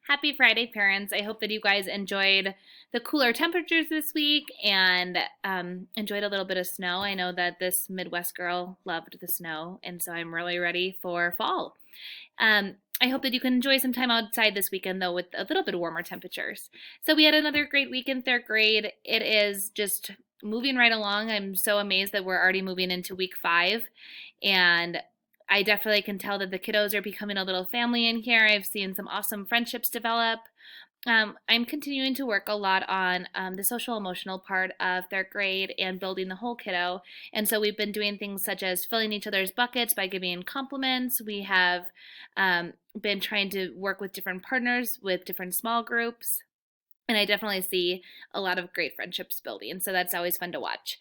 Happy Friday, parents. I hope that you guys enjoyed the cooler temperatures this week and enjoyed a little bit of snow. I know that this Midwest girl loved the snow, and so I'm really ready for fall. I hope that you can enjoy some time outside this weekend, though, with a little bit warmer temperatures. So we had another great week in third grade. It is just moving right along. I'm so amazed that we're already moving into week 5, and I definitely can tell that the kiddos are becoming a little family in here. I've seen some awesome friendships develop. I'm continuing to work a lot on the social emotional part of third grade and building the whole kiddo. And so we've been doing things such as filling each other's buckets by giving compliments. We have been trying to work with different partners with different small groups. And I definitely see a lot of great friendships building, so that's always fun to watch.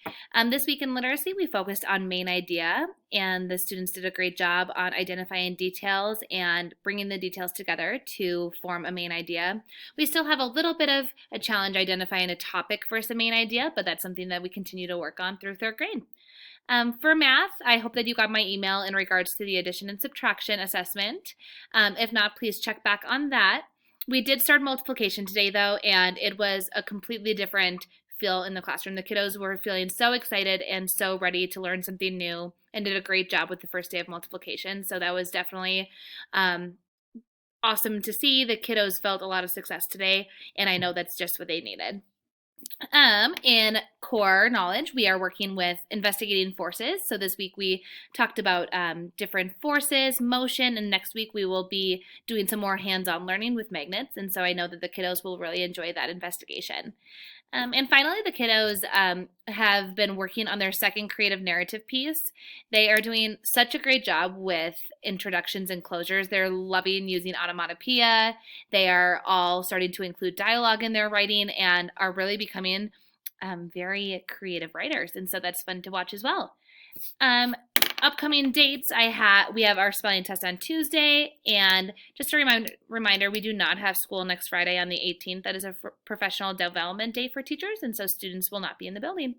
This week in literacy, we focused on main idea, and the students did a great job on identifying details and bringing the details together to form a main idea. We still have a little bit of a challenge identifying a topic versus a main idea, but that's something that we continue to work on through third grade. For math, I hope that you got my email in regards to the addition and subtraction assessment. If not, please check back on that. We did start multiplication today, though, and it was a completely different feel in the classroom. The kiddos were feeling so excited and so ready to learn something new and did a great job with the first day of multiplication. So that was definitely awesome to see. The kiddos felt a lot of success today, and I know that's just what they needed. In core knowledge, we are working with investigating forces. So this week we talked about different forces, motion, and next week we will be doing some more hands-on learning with magnets. And so I know that the kiddos will really enjoy that investigation. And finally, the kiddos have been working on their second creative narrative piece. They are doing such a great job with introductions and closures. They're loving using onomatopoeia. They are all starting to include dialogue in their writing and are really becoming very creative writers. And so that's fun to watch as well. Upcoming dates, we have our spelling test on Tuesday, and just a reminder, we do not have school next Friday on the 18th. That is a professional development day for teachers, and so students will not be in the building.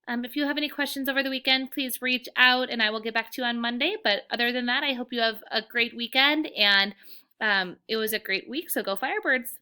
If you have any questions over the weekend, please reach out, and I will get back to you on Monday. But other than that, I hope you have a great weekend, and it was a great week, so go Firebirds.